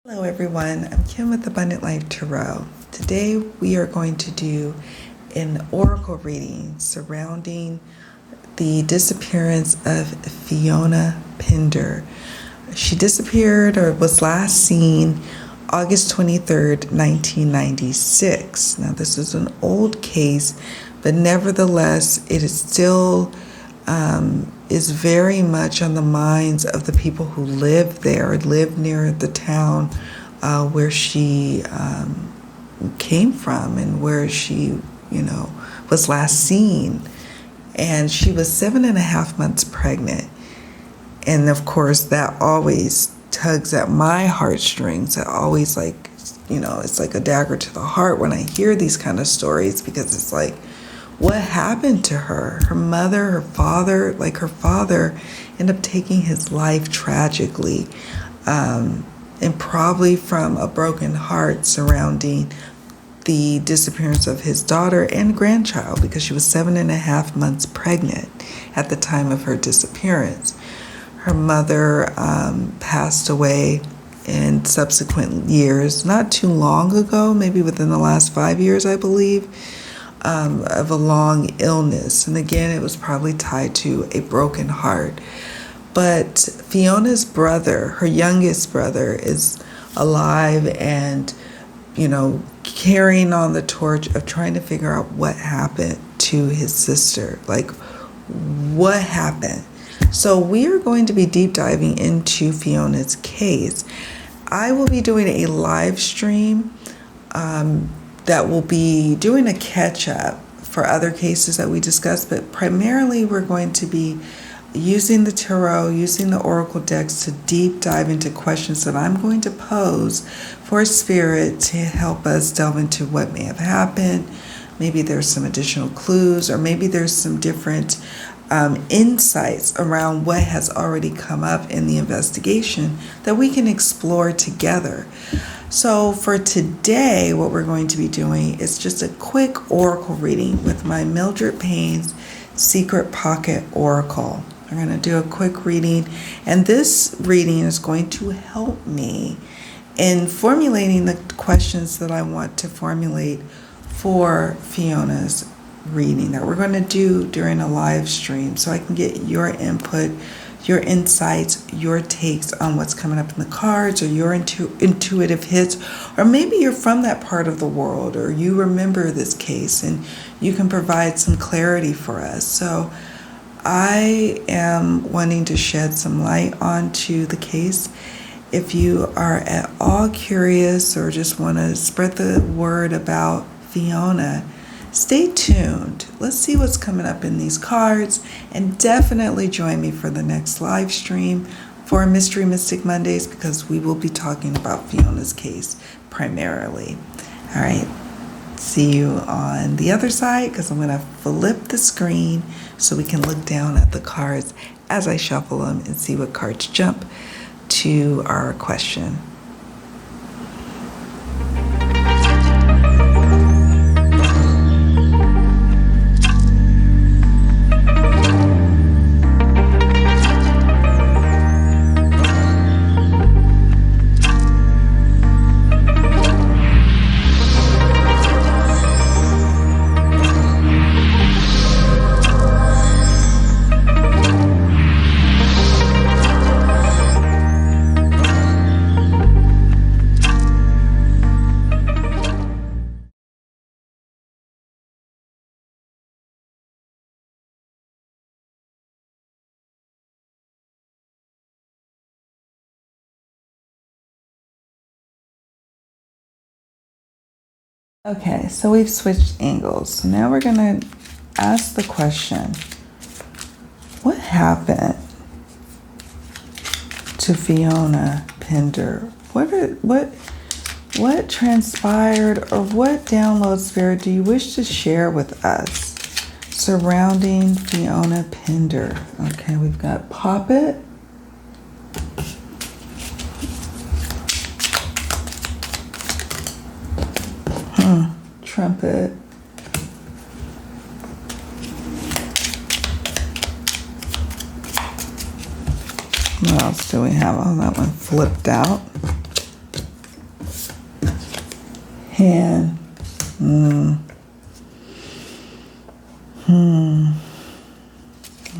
Hello everyone, I'm Kim with Abundant Life Tarot. Today we are going to do an oracle reading surrounding the disappearance of Fiona Pender. She disappeared or was last seen August 23rd, 1996. Now this is an old case, but nevertheless it is still is very much on the minds of the people who live there, live near the town where she came from and where she, was last seen. And she was 7.5 months pregnant. And of course, that always tugs at my heartstrings. It always it's like a dagger to the heart when I hear these kind of stories, because it's like, what happened to her? Her mother, her father ended up taking his life tragically, and probably from a broken heart surrounding the disappearance of his daughter and grandchild, because she was 7.5 months pregnant at the time of her disappearance. Her mother passed away in subsequent years, not too long ago, maybe within the last 5 years, I believe. Of a long illness. And again, it was probably tied to a broken heart. But Fiona's brother, her youngest brother, is alive and, carrying on the torch of trying to figure out what happened to his sister. Like, what happened? So we are going to be deep diving into Fiona's case. I will be doing a live stream that will be doing a catch-up for other cases that we discussed, but primarily we're going to be using the tarot, using the oracle decks to deep dive into questions that I'm going to pose for Spirit to help us delve into what may have happened. Maybe there's some additional clues, or maybe there's some different insights around what has already come up in the investigation that we can explore together. So for today, what we're going to be doing is just a quick oracle reading with my Mildred Payne's Secret Pocket Oracle. I'm going to do a quick reading, and this reading is going to help me in formulating the questions that I want to formulate for Fiona's reading that we're going to do during a live stream, so I can get your input, your insights, your takes on what's coming up in the cards, or your intuitive hits, or maybe you're from that part of the world, or you remember this case and you can provide some clarity for us. So I am wanting to shed some light onto the case. If you are at all curious or just want to spread the word about Fiona, stay tuned. Let's see what's coming up in these cards, and definitely join me for the next live stream for Mystery Mystic Mondays, because we will be talking about Fiona's case primarily. All right, see you on the other side, because I'm going to flip the screen so we can look down at the cards as I shuffle them and see what cards jump to our question. Okay, so we've switched angles. So now we're going to ask the question, what happened to Fiona Pender? What transpired, or what download, Spirit, do you wish to share with us surrounding Fiona Pender? Okay, we've got Poppet, Trumpet, what else do we have? Oh, that one flipped out. Hand.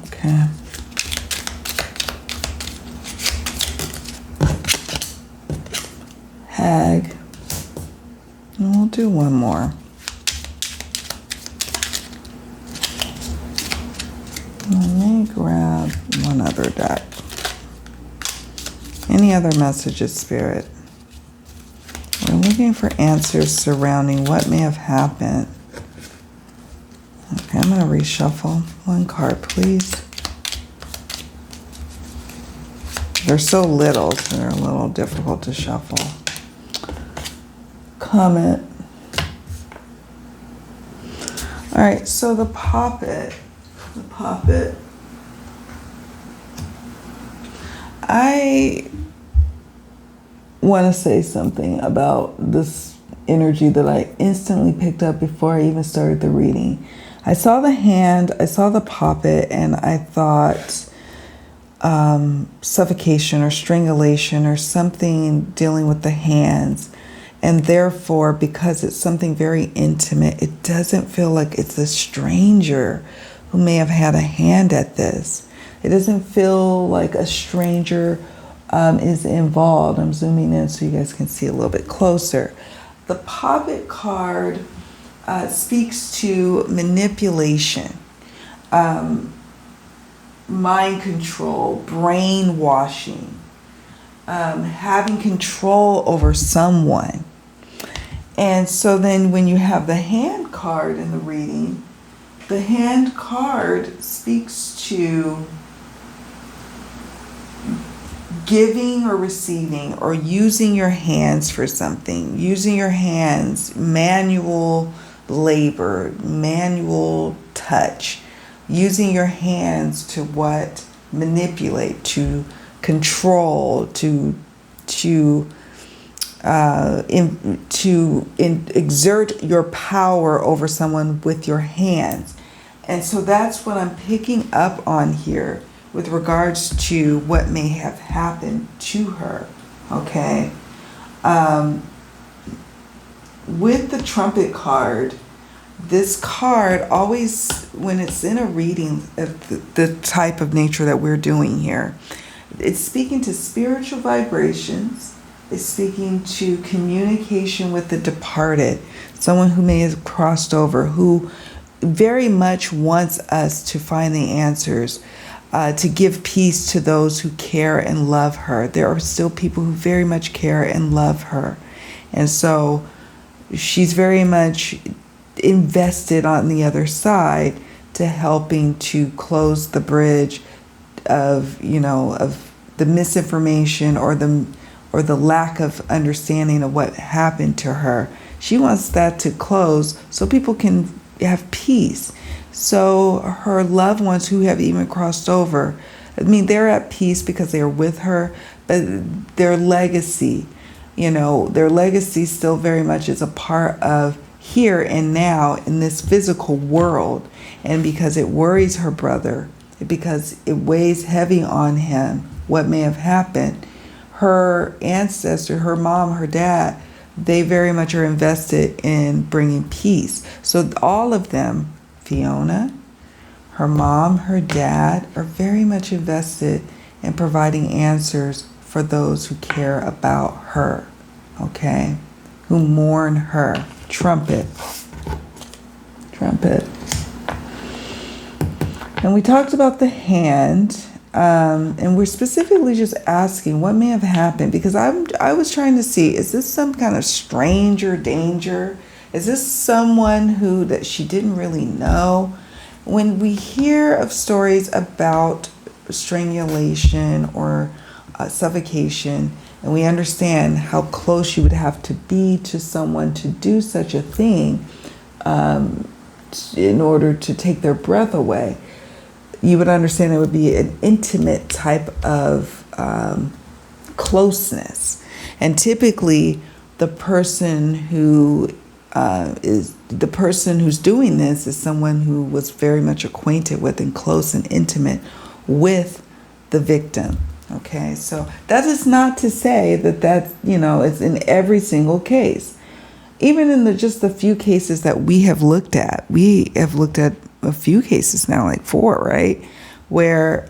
Okay. Hag. And we'll do one more. Let me grab one other deck. Any other messages, Spirit? We're looking for answers surrounding what may have happened. Okay, I'm going to reshuffle. One card, please. They're so little, so they're a little difficult to shuffle. Comment. All right, so the poppet. I want to say something about this energy that I instantly picked up before I even started the reading. I saw the hand, I saw the poppet, and I thought suffocation or strangulation or something dealing with the hands. And therefore, because it's something very intimate, it doesn't feel like it's a stranger who may have had a hand at this. It doesn't feel like a stranger is involved. I'm zooming in so you guys can see a little bit closer. The poppet card speaks to manipulation, mind control, brainwashing, having control over someone. And so then when you have the hand card in the reading, the hand card speaks to giving or receiving or using your hands for something, using your hands, manual labor, manual touch, using your hands to what? Manipulate, to control, to exert your power over someone with your hands. And so that's what I'm picking up on here with regards to what may have happened to her. Okay. With the trumpet card, this card always, when it's in a reading of the type of nature that we're doing here, it's speaking to spiritual vibrations. It's speaking to communication with the departed, someone who may have crossed over, who very much wants us to find the answers, to give peace to those who care and love her. There are still people who very much care and love her. And so she's very much invested on the other side to helping to close the bridge of, of the misinformation or the lack of understanding of what happened to her. She wants that to close so people can have peace. So her loved ones who have even crossed over, they're at peace because they are with her, but their legacy, their legacy still very much is a part of here and now in this physical world. And because it worries her brother, because it weighs heavy on him, what may have happened, her ancestor, her mom, her dad, they very much are invested in bringing peace. So all of them, Fiona, her mom, her dad, are very much invested in providing answers for those who care about her, okay? Who mourn her. Trumpet. And we talked about the hand, and we're specifically just asking what may have happened, because I was trying to see, is this some kind of stranger danger? Is this someone that she didn't really know? When we hear of stories about strangulation or suffocation, and we understand how close you would have to be to someone to do such a thing in order to take their breath away, you would understand it would be an intimate type of closeness. And typically the person who's doing this is someone who was very much acquainted with and close and intimate with the victim. Okay, so that is not to say that it's in every single case. even in just the few cases that we have looked at a few cases now, like 4, right? Where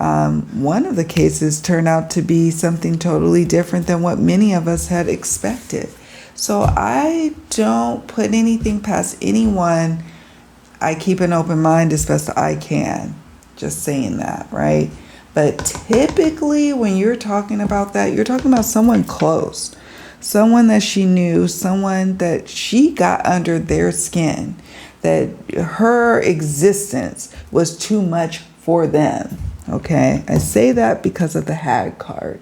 one of the cases turned out to be something totally different than what many of us had expected. So I don't put anything past anyone. I keep an open mind as best I can. Just saying that, right? But typically when you're talking about that, you're talking about someone close, someone that she knew, someone that she got under their skin, that her existence was too much for them. Okay, I say that because of the Hag card.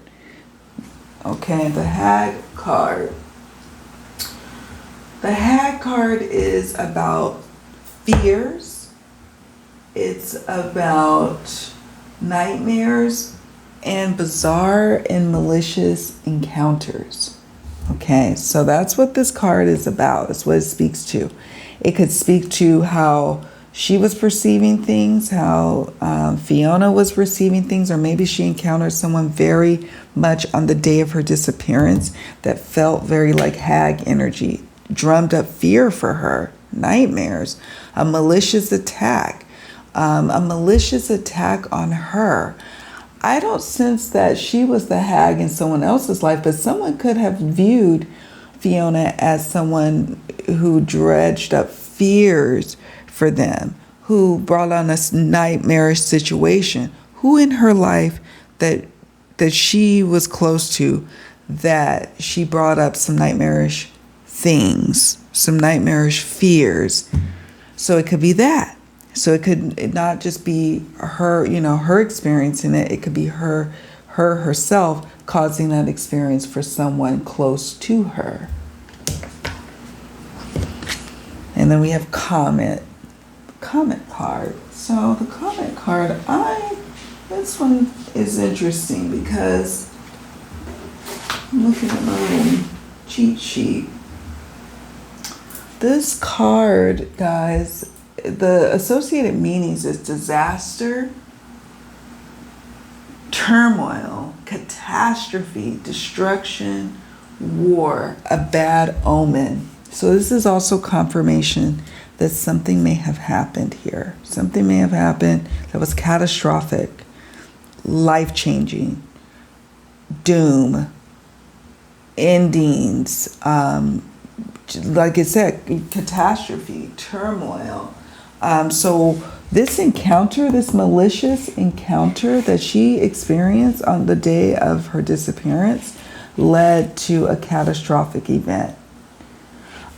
Okay, the Hag card. The Hag card is about fears. It's about nightmares and bizarre and malicious encounters. Okay, so that's what this card is about. That's what it speaks to. It could speak to how she was perceiving things, how Fiona was receiving things, or maybe she encountered someone very much on the day of her disappearance that felt very like Hag energy, drummed up fear for her, nightmares, a malicious attack on her. I don't sense that she was the Hag in someone else's life, but someone could have viewed Fiona as someone who dredged up fears for them, who brought on a nightmarish situation, who in her life that she was close to, that she brought up some nightmarish things, some nightmarish fears. So it could be that. So it could not just be her, her experiencing it. It could be her herself causing that experience for someone close to her. And then we have comment card. So the comment card, this one is interesting because I'm looking at my little cheat sheet. This card, guys, the associated meanings is disaster, turmoil, catastrophe, destruction, war, a bad omen. So this is also confirmation that something may have happened here. Something may have happened that was catastrophic, life-changing, doom, endings, like I said, catastrophe, turmoil. So this encounter, this malicious encounter that she experienced on the day of her disappearance led to a catastrophic event.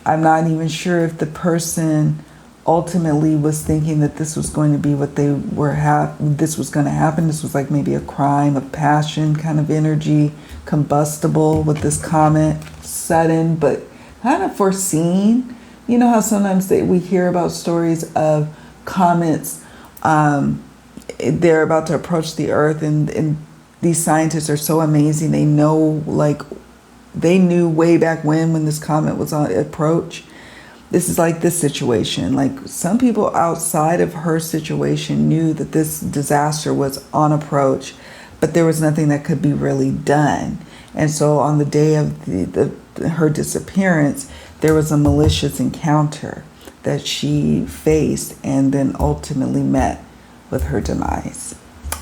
I'm not even sure if the person ultimately was thinking that this was going to be what they were this was going to happen. This was like maybe a crime of passion kind of energy, combustible with this comment, sudden but kind of foreseen. You know how sometimes we hear about stories of comets, they're about to approach the earth, and these scientists are so amazing. They know, they knew way back when this comet was on approach. This is like this situation. Like some people outside of her situation knew that this disaster was on approach, but there was nothing that could be really done. And so on the day of her disappearance, there was a malicious encounter that she faced and then ultimately met with her demise.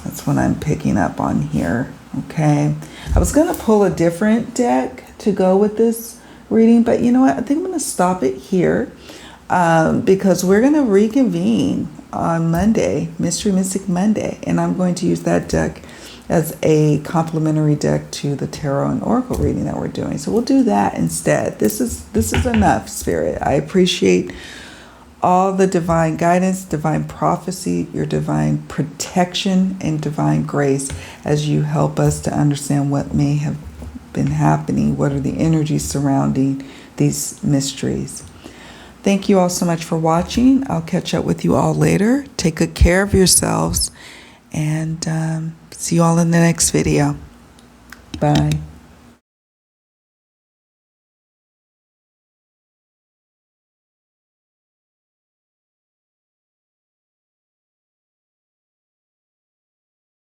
That's what I'm picking up on here. Okay. I was going to pull a different deck to go with this reading, but you know what? I think I'm going to stop it here because we're going to reconvene on Monday, Mystery Mystic Monday, and I'm going to use that deck as a complementary deck to the tarot and oracle reading that we're doing. So we'll do that instead. This is enough, Spirit. I appreciate all the divine guidance, divine prophecy, your divine protection, and divine grace as you help us to understand what may have been happening. What are the energies surrounding these mysteries? Thank you all so much for watching. I'll catch up with you all later. Take good care of yourselves, and see you all in the next video. Bye.